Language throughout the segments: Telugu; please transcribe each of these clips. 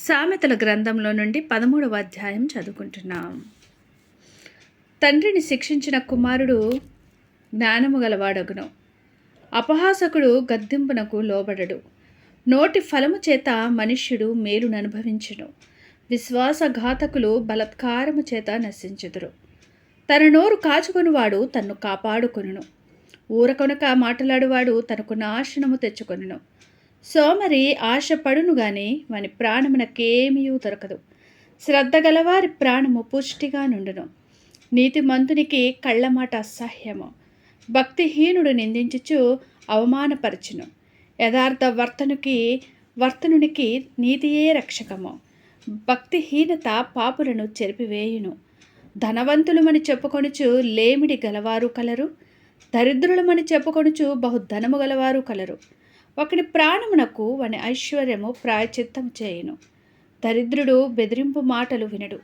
సామెతల గ్రంథంలో నుండి 13వ అధ్యాయం చదువుకుంటున్నాం. తండ్రిని శిక్షించిన కుమారుడు జ్ఞానము గలవాడగును. అపహాసకుడు గద్దింపునకు లోబడడు. నోటి ఫలము చేత మనుష్యుడు మేలును అనుభవించును. విశ్వాసఘాతకులు బలత్కారము చేత నశించుదురు. తన నోరు కాచుకొనువాడు తన్ను కాపాడుకొనును. ఊరకొనక మాట్లాడువాడు తనకు నాశనము తెచ్చుకొనును. సోమరి ఆశపడును గాని వాని ప్రాణమునకేమీయూ దొరకదు. శ్రద్ధ గలవారి ప్రాణము పుష్టిగా నుండును. నీతిమంతునికి కళ్ళమాట అసహ్యము. భక్తిహీనుడు నిందించుచు అవమానపరచును. యథార్థ వర్తనునికి నీతియే రక్షకము. భక్తిహీనత పాపులను చెరిపివేయును. ధనవంతులమని చెప్పుకొనుచు లేమిడి గలవారు కలరు. దరిద్రులమని చెప్పుకొనుచు బహుధనము గలవారు కలరు. ఒకని ప్రాణమునకు వాని ఐశ్వర్యము ప్రాయచిత్తము చేయును. దరిద్రుడు బెదిరింపు మాటలు వినడు.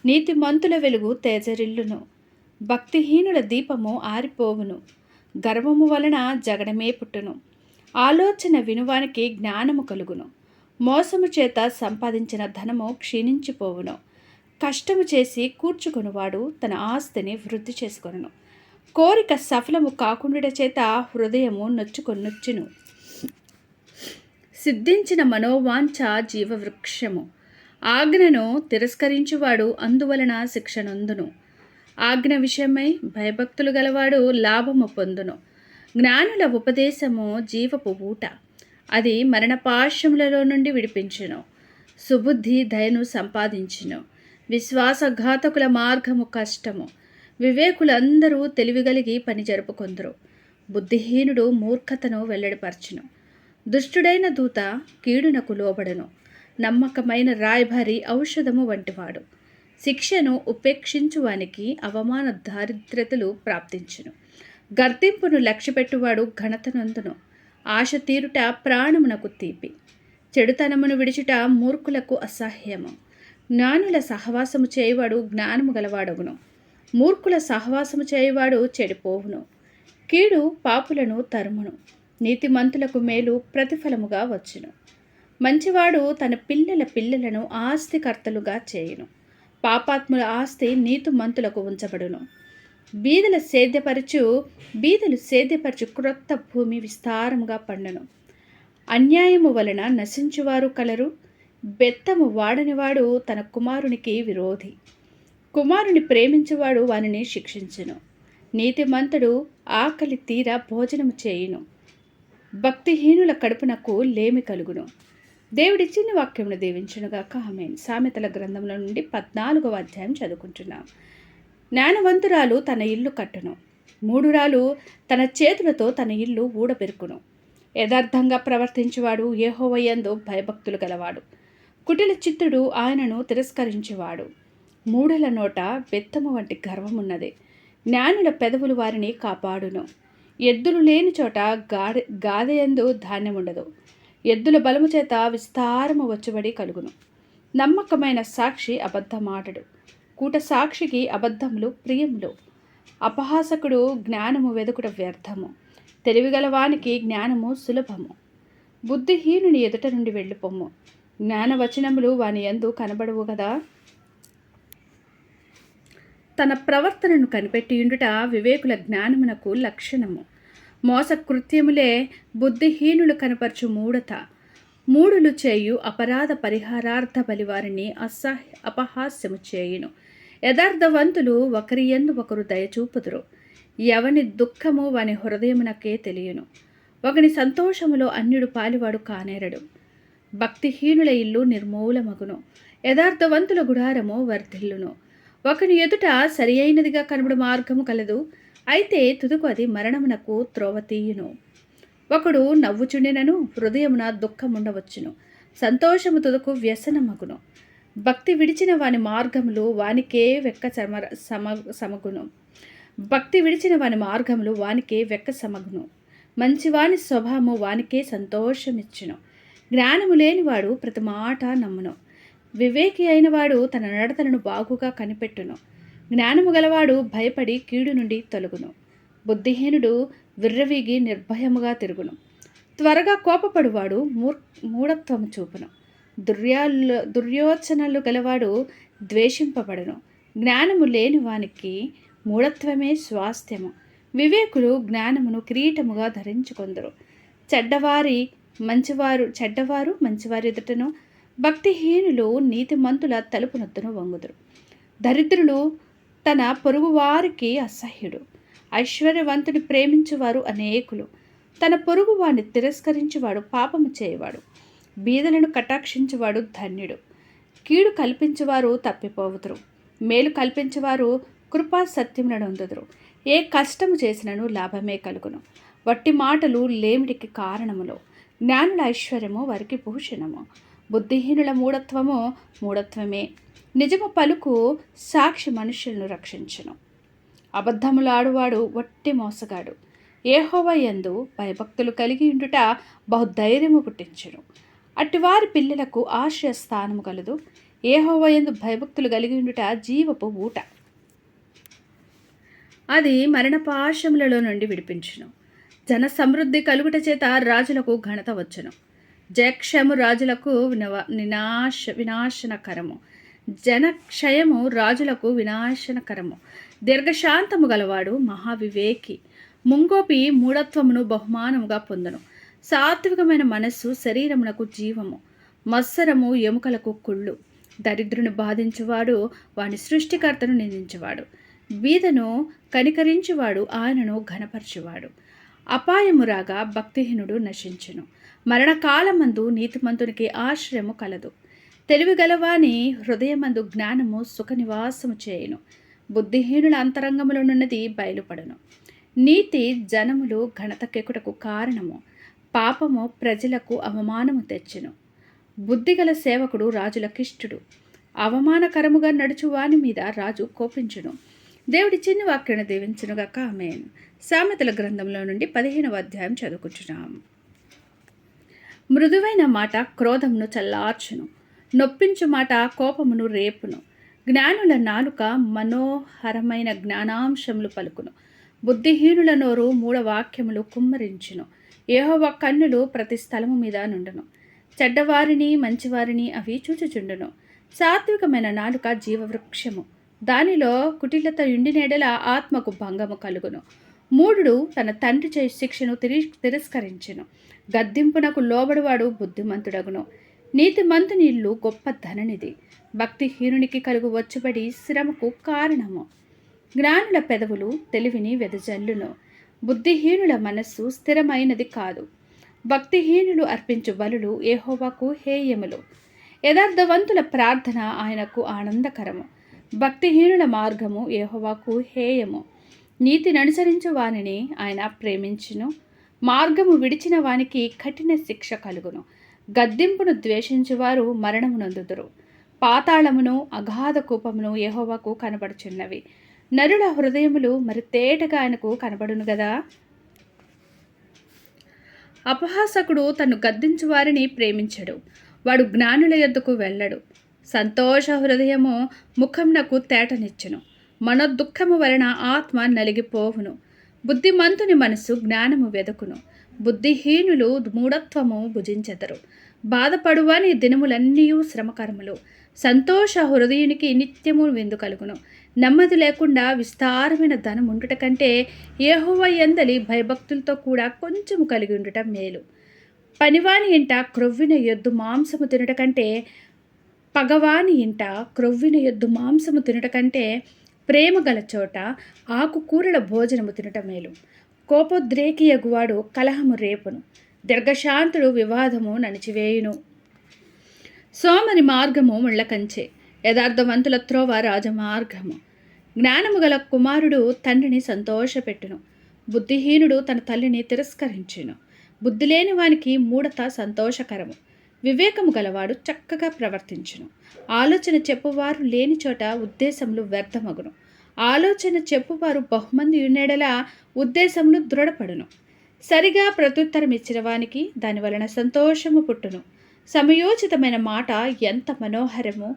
నీతిమంతుల వెలుగు తేజరిల్లును. భక్తిహీనుల దీపము ఆరిపోవును. గర్వము వలన జగడమే పుట్టును. ఆలోచన వినువానికి జ్ఞానము కలుగును. మోసము చేత సంపాదించిన ధనము క్షీణించిపోవును. కష్టము చేసి కూర్చుకొనువాడు తన ఆస్తిని వృద్ధి చేసుకొనును. కోరిక సఫలము కాకుండా చేత హృదయము నొచ్చుకొనొచ్చును. సిద్ధించిన మనోవాంఛ జీవవృక్షము. ఆజ్ఞను తిరస్కరించువాడు అందువలన శిక్షనొందును. ఆజ్ఞ విషయమై భయభక్తులు గలవాడు లాభము పొందును. జ్ఞానుల ఉపదేశము జీవపు ఊట. అది మరణపాశములలో నుండి విడిపించును. సుబుద్ధి దయను సంపాదించును. విశ్వాసఘాతకుల మార్గము కష్టము. వివేకులందరూ తెలివిగలిగి పని జరుపుకొందురు. బుద్ధిహీనుడు మూర్ఖతను వెల్లడిపరచును. దుష్టుడైన దూత కీడునకు లోబడను. నమ్మకమైన రాయభారి ఔషధము వంటివాడు. శిక్షను ఉపేక్షించువానికి అవమాన దారిద్రతలు ప్రాప్తించును. గర్తింపును లక్ష్యపెట్టువాడు ఘనతనందును. ఆశ తీరుట ప్రాణమునకు తీపి. చెడుతనమును విడిచుట మూర్ఖులకు అసహ్యము. జ్ఞానుల సహవాసము చేయువాడు జ్ఞానము గలవాడగును. మూర్ఖుల సహవాసము చేయువాడు చెడిపోవును. కీడు పాపులను తరుమును. నీతిమంతులకు మేలు ప్రతిఫలముగా వచ్చును. మంచివాడు తన పిల్లలను ఆస్తికర్తలుగా చేయును. పాపాత్ముల ఆస్తి నీతిమంతులకు ఉంచబడును. బీదలు సేద్యపరచు క్రొత్త భూమి విస్తారముగా పండును. అన్యాయము వలన నశించువారు కలరు. బెత్తము వాడనివాడు తన కుమారునికి విరోధి. కుమారుని ప్రేమించువాడు వానిని శిక్షించును. నీతిమంతుడు ఆకలి తీర భోజనము చేయును. భక్తిహీనుల కడుపునకు లేమి కలుగును. దేవుడిచ్చిన వాక్యమును దీవించునుగాక. ఆమేన్. సామెతల గ్రంథంలో నుండి 14వ అధ్యాయం చదువుకుంటున్నాం. జ్ఞానవంతురాలు తన ఇల్లు కట్టును. మూఢురాలు తన చేతులతో తన ఇల్లు ఊడబెరుకును. యథార్థంగా ప్రవర్తించువాడు యెహోవా యందు భయభక్తులు గలవాడు. కుటిల చిత్తుడు ఆయనను తిరస్కరించువాడు. మూఢుల నోట బెత్తము వంటి గర్వమున్నది. జ్ఞానుల పెదవులు వారిని కాపాడును. ఎద్దులు లేని చోట గాదెయందు ధాన్యముండదు. ఎద్దుల బలము చేత విస్తారము వచ్చుబడి కలుగును. నమ్మకమైన సాక్షి అబద్ధమాడడు. కూట సాక్షికి అబద్ధములు ప్రియములు. అపహాసకుడు జ్ఞానము వెదుకుట వ్యర్థము. తెలివిగలవానికి జ్ఞానము సులభము. బుద్ధిహీనుని ఎదుట నుండి వెళ్ళిపోమ్ము. జ్ఞానవచనములు వాని యందు కనబడవు గదా. తన ప్రవర్తనను కనిపెట్టియుండుట వివేకుల జ్ఞానమునకు లక్షణము. మోసకృత్యములే బుద్ధిహీనులు కనపరచు మూఢత. మూఢులు చేయు అపరాధ పరిహారార్థ బలివారిని అపహాస్యము చేయును. యథార్థవంతులు ఒకరి యందు ఒకరు దయచూపుదురు. ఎవని దుఃఖము వాని హృదయమునకే తెలియను. ఒకని సంతోషములో అన్యుడు పాలివాడు కానేరడు. భక్తిహీనుల ఇల్లు నిర్మూలమగును. యథార్థవంతుల గుడారము వర్ధిల్లును. ఒకని ఎదుట సరి అయినదిగా కనబడు మార్గము కలదు. అయితే తుదుకు అది మరణమునకు త్రోవ తీయును. ఒకడు నవ్వుచుండినను హృదయమున దుఃఖముండవచ్చును. సంతోషము తుదుకు వ్యసనమగును. భక్తి విడిచిన వాని మార్గములు వానికే వెక్క సమగును. మంచివాని స్వభావము వానికే సంతోషమిచ్చును. జ్ఞానము లేనివాడు ప్రతి మాట నమ్మును. వివేకి అయినవాడు తన నడతలను బాగుగా కనిపెట్టును. జ్ఞానము గలవాడు భయపడి కీడు నుండి తొలగును. బుద్ధిహీనుడు విర్రవీగి నిర్భయముగా తిరుగును. త్వరగా కోపపడువాడు మూఢత్వము చూపును. దుర్యోచనలు గలవాడు ద్వేషింపబడును. జ్ఞానము లేని వానికి మూఢత్వమే స్వాస్థ్యము. వివేకులు జ్ఞానమును కిరీటముగా ధరించుకొందరు. చెడ్డవారు మంచివారి ఎదుటను, భక్తిహీనులు నీతిమంతుల తలుపునొద్దును వంగుదురు. దరిద్రులు తన పొరుగువారికి అసహ్యుడు. ఐశ్వర్యవంతుని ప్రేమించువారు అనేకులు. తన పొరుగువాడిని తిరస్కరించువాడు పాపము చేయవాడు. బీదలను కటాక్షించువాడు ధన్యుడు. కీడు కల్పించువారు తప్పిపోవుదురు. మేలు కల్పించువారు కృపా సత్యమునందుదురు. ఏ కష్టము చేసినను లాభమే కలుగును. వట్టి మాటలు లేమిడికి కారణములు. జ్ఞానుల ఐశ్వర్యము వారికి భూషణము. బుద్ధిహీనుల మూఢత్వమే. నిజము పలుకు సాక్షి మనుష్యులను రక్షించును. అబద్ధములు ఆడువాడు వట్టి మోసగాడు. యెహోవా యందు భయభక్తులు కలిగి ఉండుట బహుధైర్యము పుట్టించును. అట్టివారి పిల్లలకు ఆశ్రయస్థానము కలదు. యెహోవా యందు భయభక్తులు కలిగి ఉండుట జీవపు ఊట. అది మరణపాశములలో నుండి విడిపించును. జన సమృద్ధి కలుగుట చేత రాజులకు ఘనత వచ్చును. జయక్షయము రాజులకు వినాశనకరము. జనక్షయము రాజులకు వినాశనకరము. దీర్ఘశాంతము గలవాడు మహావివేకి. ముంగోపి మూఢత్వమును బహుమానముగా పొందును. సాత్వికమైన మనస్సు శరీరమునకు జీవము. మత్సరము ఎముకలకు కుళ్ళు. దరిద్రుని బాధించువాడు వాని సృష్టికర్తను నిందించువాడు. బీదను కనికరించువాడు ఆయనను ఘనపరచువాడు. అపాయము రాగా భక్తిహీనుడు నశించును. మరణకాలమందు నీతిమంతునికి ఆశ్రయము కలదు. తెలివిగలవాని హృదయమందు జ్ఞానము సుఖ నివాసము చేయును. బుద్ధిహీనుల అంతరంగములోనున్నది బయలుపడును. నీతి జనములు ఘనతకెక్కుటకు కారణము. పాపము ప్రజలకు అవమానము తెచ్చును. బుద్ధిగల సేవకుడు రాజులకిష్టుడు. అవమానకరముగా నడుచువాని మీద రాజు కోపించును. దేవుడి చిన్న వాక్యాన్ని దీవించునుగాక. ఆమేన్. సామెతల గ్రంథంలో నుండి 15వ అధ్యాయం చదువుకుంటున్నాం. మృదువైన మాట క్రోధమును చల్లార్చును. నొప్పించు మాట కోపమును రేపును. జ్ఞానుల నాలుక మనోహరమైన జ్ఞానాంశములు పలుకును. బుద్ధిహీనుల నోరు మూఢవాక్యములు కుమ్మరించును. యెహోవా కన్నులు ప్రతి స్థలము మీద నుండును. చెడ్డవారిని మంచివారిని అవి చూచుచుండును. సాత్వికమైన నాలుక జీవవృక్షము. దానిలో కుటిలత ఉండినేడల ఆత్మకు భంగము కలుగును. మూఢుడు తన తండ్రి చేయి శిక్షను తిరస్కరించును. గద్దింపునకు లోబడివాడు బుద్ధిమంతుడగును. నీతిమంతుని ఇల్లు గొప్ప ధననిధి. భక్తిహీనునికి కలుగు వచ్చుబడి శ్రమకు కారణము. జ్ఞానుల పెదవులు తెలివిని వెదజల్లును. బుద్ధిహీనుల మనస్సు స్థిరమైనది కాదు. భక్తిహీనులు అర్పించు బలులు యెహోవాకు హేయములు. యథార్థవంతుల ప్రార్థన ఆయనకు ఆనందకరము. భక్తిహీనుల మార్గము యెహోవాకు హేయము. నీతిని అనుసరించు వానిని ఆయన ప్రేమించును. మార్గము విడిచిన వానికి కఠిన శిక్ష కలుగును. గద్దింపును ద్వేషించువారు మరణమునందుదురు. పాతాళమును అగాధ కూపమును యెహోవాకు కనబడుచున్నవి. నరుల హృదయములు మరి తేటగా ఆయనకు కనబడును గదా. అపహాసకుడు తను గద్దించు వారిని ప్రేమించడు. వాడు జ్ఞానుల యొద్దకు వెళ్ళడు. సంతోష హృదయము ముఖమునకు తేటనిచ్చును. మనోదుఃఖము వలన ఆత్మ నలిగిపోవును. బుద్ధిమంతుని మనస్సు జ్ఞానము వెదకును. బుద్ధిహీనులు మూఢత్వము భుజించెదరు. బాధపడువాని దినములన్నీ శ్రమకరములు. సంతోష హృదయునికి నిత్యము విందు కలుగును. నెమ్మది లేకుండా విస్తారమైన ధనం ఉండుట కంటే యెహోవా యందలి భయభక్తులతో కూడా కొంచెము కలిగి ఉండటం మేలు. పనివాని ఇంట క్రొవ్విన ఎద్దు మాంసము తినుట కంటే తినుట కంటే ప్రేమ గల చోట ఆకుకూరల భోజనము తినుట మేలు. కోపోద్రేకి ఎగువాడు కలహము రేపును. దీర్ఘశాంతుడు వివాదము నడిచివేయును. సోమరి మార్గము ముళ్ళకంచె. యథార్థవంతుల త్రోవ రాజమార్గము. జ్ఞానము గల కుమారుడు తండ్రిని సంతోషపెట్టును. బుద్ధిహీనుడు తన తల్లిని తిరస్కరించును. బుద్ధి లేని వానికి మూఢత సంతోషకరము. వివేకము గలవాడు చక్కగా ప్రవర్తించును. ఆలోచన చెప్పువారు లేని చోట ఉద్దేశములు వ్యర్థమగును. ఆలోచన చెప్పువారు బహుమంది ఉన్నేడలా ఉద్దేశములు దృఢపడును. సరిగా ప్రత్యుత్తరం ఇచ్చిన వానికి దాని వలన సంతోషము పుట్టును. సమయోచితమైన మాట ఎంత మనోహరము.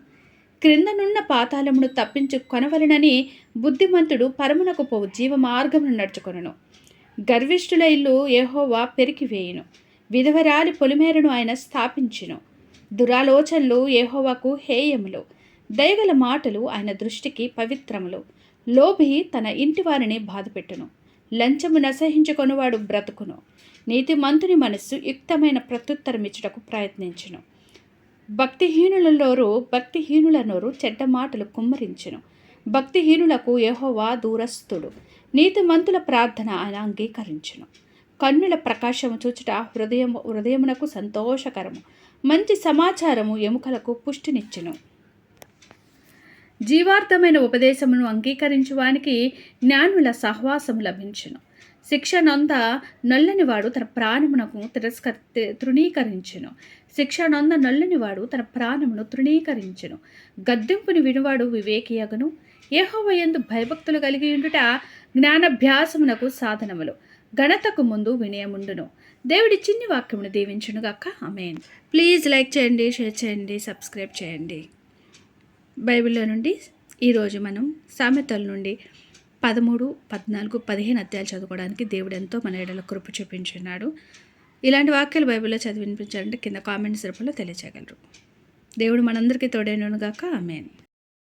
క్రిందనున్న పాతాళమును తప్పించు కొనవలనని బుద్ధిమంతుడు పరమునకు పోవు జీవ మార్గమును నడుచుకొనును. గర్విష్ఠుల ఇల్లు యెహోవా పెరికివేయును. విధవరాలి పొలిమేరను ఆయన స్థాపించును. దురాలోచనలు యెహోవాకు హేయములు, దయగల మాటలు ఆయన దృష్టికి పవిత్రములు. లోభి తన ఇంటి వారిని బాధపెట్టును, లంచము నసహించుకొనువాడు బ్రతుకును. నీతిమంతుని మనస్సు యుక్తమైన ప్రత్యుత్తరమిచ్చుటకు ప్రయత్నించును. భక్తిహీనుల నోరు చెడ్డ మాటలు కుమ్మరించును. భక్తిహీనులకు యెహోవా దూరస్థుడు, నీతిమంతుల ప్రార్థన ఆయన అంగీకరించును. కన్నుల ప్రకాశము చూచుట హృదయమునకు సంతోషకరము, మంచి సమాచారము ఎముకలకు పుష్టినిచ్చును. జీవార్థమైన ఉపదేశమును అంగీకరించు వానికి జ్ఞానుల సహవాసము లభించును. శిక్ష నొంద నొల్లనివాడు తన ప్రాణమునకు తృణీకరించును. శిక్ష నొంద నొల్లనివాడు తన ప్రాణమును తృణీకరించును. గద్దింపుని వినువాడు వివేకియగును. యెహోవా యందు భయభక్తులు కలిగి ఉండుట జ్ఞానాభ్యాసమునకు సాధనములు. ఘనతకు ముందు వినయముండును. దేవుడి చిన్ని వాక్యమును దీవించునుగాక. ఆమేన్. ప్లీజ్ లైక్ చేయండి, షేర్ చేయండి, సబ్స్క్రైబ్ చేయండి. బైబిల్లో నుండి ఈరోజు మనం సామెతల నుండి 13, 14, 15 అధ్యాయాలు చదువుకోవడానికి దేవుడు ఎంతో మన ఎడల కృప చూపించున్నాడు. ఇలాంటి వాక్యాలు బైబిల్లో చదివి వినిపించాలంటే కింద కామెంట్స్ రూపంలో తెలియజేయగలరు. దేవుడు మనందరికీ తోడైనగాక. ఆమేన్.